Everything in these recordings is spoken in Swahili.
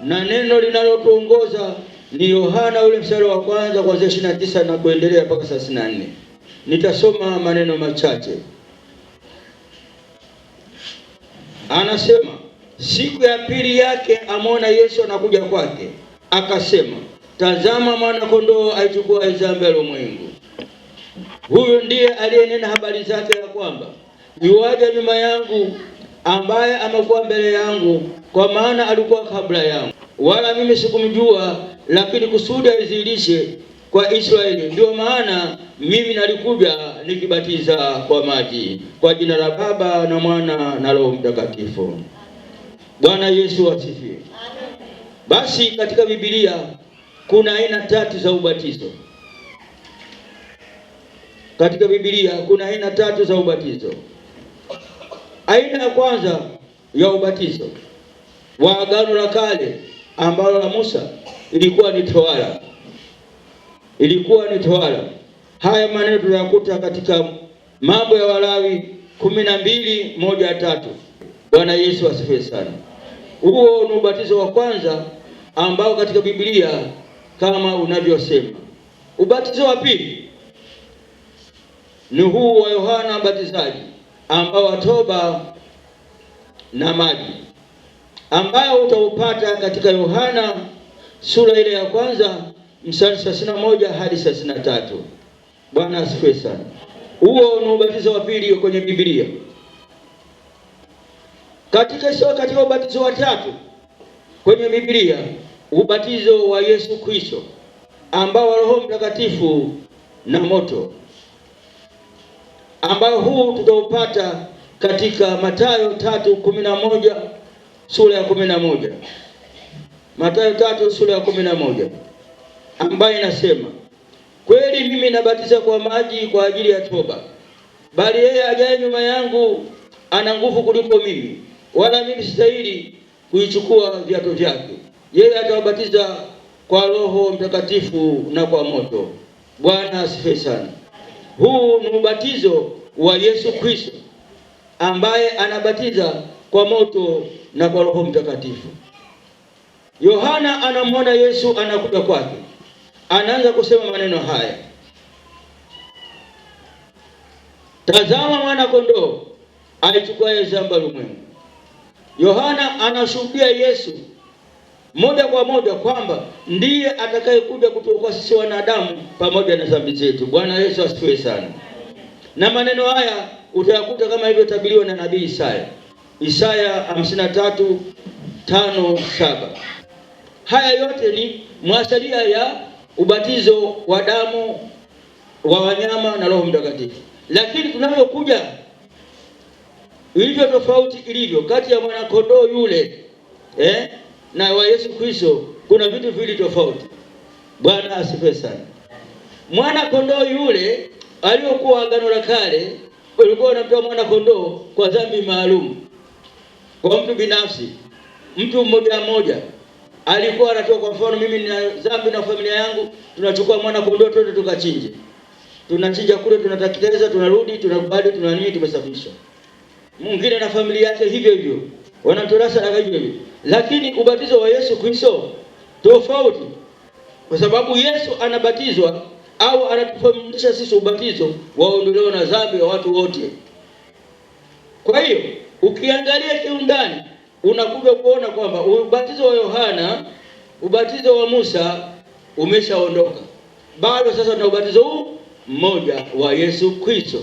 na neno linalotuongoza ni Yohana ule mstari wa kwanza kuanzia 29 na kuendelea mpaka 34. Nitasoma maneno machache. Anasema, siku ya pili yake amwona Yesu anakuja kwake, akasema, tazama mwana kondoo aichukua dhambi ya ulimwengu. Huyu ndiye aliyenena habari zake ya kwamba yuaja nyuma yangu ambaye amekuwa mbele yangu, kwa maana alikuwa kabla yangu, wala mimi sikumjua, lakini kusudi aidhihirishe kwa Israeli, ndio maana mimi nalikuja nikibatiza kwa maji, kwa jina la Baba na Mwana na Roho Mtakatifu. Bwana Yesu asifiwe. Basi katika Biblia kuna aina 3 za ubatizo. Katika Biblia kuna aina 3 za ubatizo. Aina ya kwanza ya ubatizo wa Agano la Kale ambalo la Musa ilikuwa ni tohara. Haya maneno tunayakuta katika Mambo ya Walawi 12:1-3. Bwana Yesu asifiwe sana. Huo ni ubatizo wa kwanza ambao katika Biblia kama unavyosema. Ubatizo wa pili ni huu wa Yohana Mbatizaji ambao wa toba na maji, ambao utaupata katika Yohana sura ile ya kwanza mstari 31 hadi 33. Bwana asifiwe sana. Huo ni ubatizo wa pili kwenye Biblia. Katika ubatizo wa tatu kwenye Biblia, ubatizo wa Yesu Kristo ambao wa Roho Mtakatifu na moto, ambao huu tutaupata katika Mathayo 3:11 sura ya 11. Mathayo 3 sura ya 11, ambayo inasema, kweli mimi nabatiza kwa maji kwa ajili ya toba, bali yeye ajaye nyuma yangu ana nguvu kuliko mimi, wala mimi sistahili kuichukua viatu vyake. Yeye atawabatiza kwa Roho Mtakatifu na kwa moto. Bwana asifiwe sana. Huu ni ubatizo wa Yesu Kristo ambaye anabatiza kwa moto na kwa Roho Mtakatifu. Yohana anamwona Yesu anakuja kwake, anaanza kusema maneno haya, tazama mwana kondoo aichukuaye dhambi ya ulimwengu. Yohana anashuhudia Yesu moja kwa moja kwamba ndiye atakayekuja kutuokoa sisi wanadamu pamoja na dhambi zetu. Bwana Yesu asifiwe sana. Na maneno haya utayakuta kama ilivyotabiriwa na nabii Isaya 53:5-7. Haya yote ni mwasalia ya ubatizo wa damu wa wanyama na Roho Mtakatifu. Lakini tunapokuja ilivyo tofauti ilivyo kati ya mwana kondoo yule na wa Yesu Kristo, kuna vitu viwili tofauti. Bwana asifiwe sana. Mwana kondoo yule aliyokuwa Agano la Kale walikuwa wanamtoa mwana kondoo kwa dhambi maalum, kwa mtu binafsi, mtu mmoja mmoja alikuwa anatoa. Kwa mfano, mimi nina dhambi na familia yangu, tunachukua mwana kondoo twende tukachinje. Tunachinja kule, tunatakitiza, tunarudi, tunakubali, tunanini, tumesafisha. Mwingine na familia yake hivyo hivyo wanatoa sadaka hivyo hivyo. Lakini ubatizo wa Yesu Kristo tofauti, kwa sababu Yesu anabatizwa au anatufundisha sisi ubatizo wa ondoleo na dhambi wa watu wote. Kwa hiyo ukiangalia kiundani unakuja kuona kwamba ubatizo wa Yohana, ubatizo wa Musa umeshaondoka. Bado sasa na ubatizo huu mmoja wa Yesu Kristo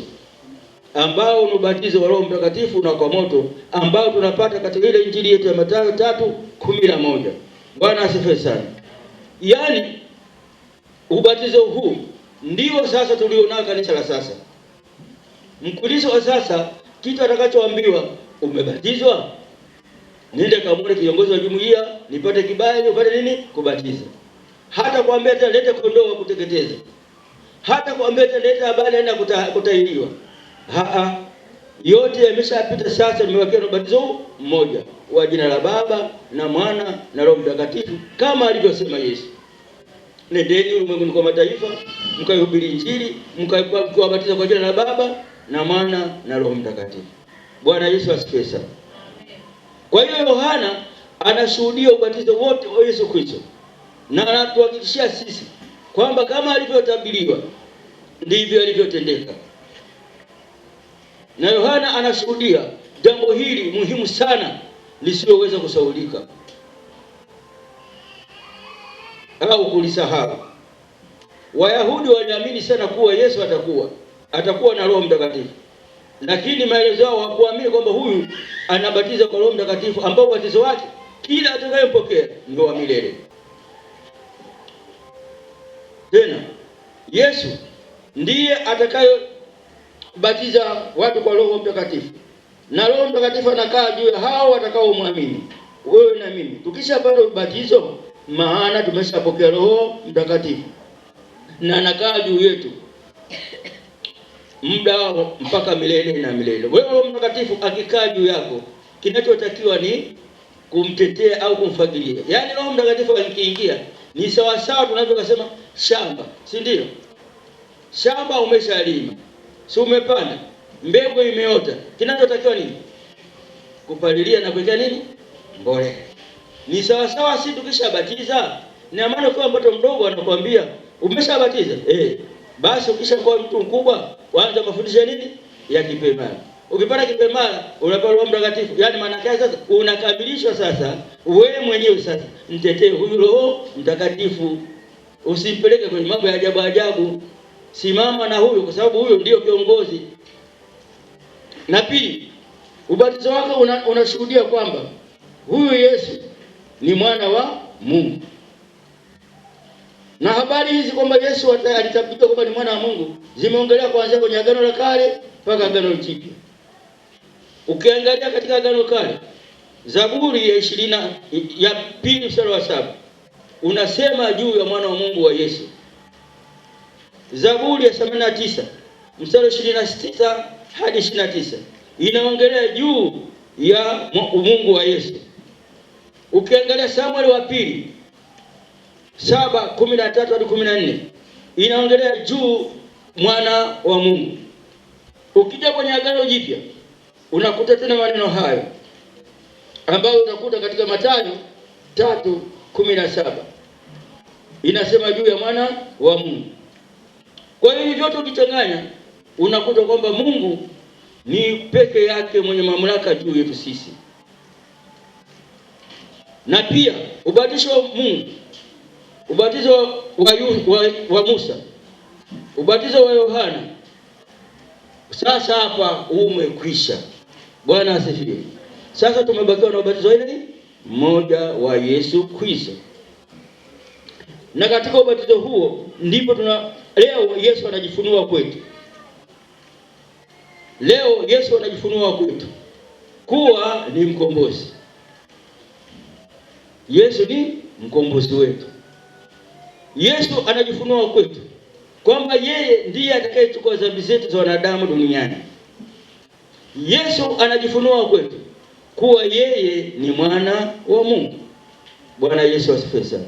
ambao ni ubatizo wa Roho Mtakatifu na kwa moto, ambao tunapata katika ile Injili yetu ya Mathayo 3:11. Bwana asifiwe sana. Yaani ubatizo huu ndio sasa tulionao kanisa la sasa. Mkristo wa sasa kitu atakachoambiwa, umebatizwa, nenda kamwone kiongozi wa jumuiya nipate kibali upate nini kubatiza. Hata kuambia leta kondoo wa kuteketeza, hata kuambia leta habari aenda kutahiriwa. Yote yameshapita. Sasa nimewekea ubatizo mmoja wa jina la Baba na Mwana na Roho Mtakatifu, kama alivyosema Yesu, nendeni ulimwenguni kwa mataifa mkaihubiri Injili, mkawabatiza kwa jina la Baba na Mwana na Roho Mtakatifu. Bwana Yesu asifiwe sana. Kwa hiyo Yohana anashuhudia ubatizo wote wa Yesu Kristo, na anatuhakikishia sisi kwamba kama alivyotabiriwa ndivyo alivyotendeka. Na Yohana anashuhudia jambo hili muhimu sana lisiloweza kusahaulika au kulisahau. Wayahudi waliamini sana kuwa Yesu atakuwa na Roho Mtakatifu, lakini maelezo yao hawakuamini kwamba huyu anabatiza kwa Roho Mtakatifu, ambao ubatizo wake kila atakayempokea ndio wa milele. Tena Yesu ndiye atakayebatiza watu kwa Roho Mtakatifu, na Roho Mtakatifu anakaa juu ya hao watakaomwamini. Wewe na mimi tukishapata ubatizo, maana tumeshapokea Roho Mtakatifu na anakaa juu yetu muda mpaka milele na milele. Wewe Roho Mtakatifu akikaa juu yako, kinachotakiwa ni kumtetea au kumfagilia. Yaani Roho Mtakatifu akiingia ni sawa sawa tunavyosema shamba, si ndio? Shamba umeshalima, si umepanda, mbegu imeota, kinachotakiwa nini? Kupalilia na kuweka nini? Mbolea. Ni sawa sawa si tukishabatiza, na maana kwa mtoto mdogo anakuambia umeshabatiza, basi ukishakuwa mtu mkubwa waanza kufundisha nini? Ya kipemara. Ukipata kipemara unapewa Roho Mtakatifu. Yaani maana yake sasa unakamilishwa sasa wewe mwenyewe sasa. Mtetee huyu Roho Mtakatifu. Usimpeleke kwenye mambo ya ajabu ajabu. Simama na huyo, kwa sababu huyo ndio kiongozi. Na pili, ubatizo wako unashuhudia kwamba huyu Yesu ni mwana wa Mungu. Na habari hizi kwamba Yesu alitabiriwa kwamba ni mwana wa Mungu zimeongelea kuanzia kwenye Agano la Kale mpaka Agano Jipya. Ukiangalia katika Agano Kale, Zaburi ya 22 mstari wa 7 unasema juu ya mwana wa Mungu wa Yesu. Zaburi ya 89 mstari wa 26 hadi 29 inaongelea juu ya Mungu wa Yesu. Ukiangalia Samueli wa pili 7:13 hadi 14 inaongelea juu mwana wa Mungu. Ukija kwenye Agano Jipya unakuta tena maneno hayo ambayo unakuta katika Mathayo 3:17 inasema juu ya mwana wa Mungu. Kwa hiyo vyote ukichanganya unakuta kwamba Mungu ni peke yake mwenye mamlaka juu yetu sisi. Na pia ubatizo wa Mungu, ubatizo wa Musa, ubatizo wa Yohana, sasa hapa umekwisha. Bwana asifiwe. Sasa tumebakiwa na ubatizo ile mmoja wa Yesu Kristo. Na katika ubatizo huo ndipo leo Yesu anajifunua kwetu. Leo Yesu anajifunua kwetu kuwa ni mkombozi. Yesu ni mkombozi wetu. Yesu anajifunua kwetu kwamba yeye ndiye atakayechukua dhambi zetu za wanadamu duniani. Yesu anajifunua kwetu kuwa yeye ni mwana wa Mungu. Bwana Yesu asifiwe sana.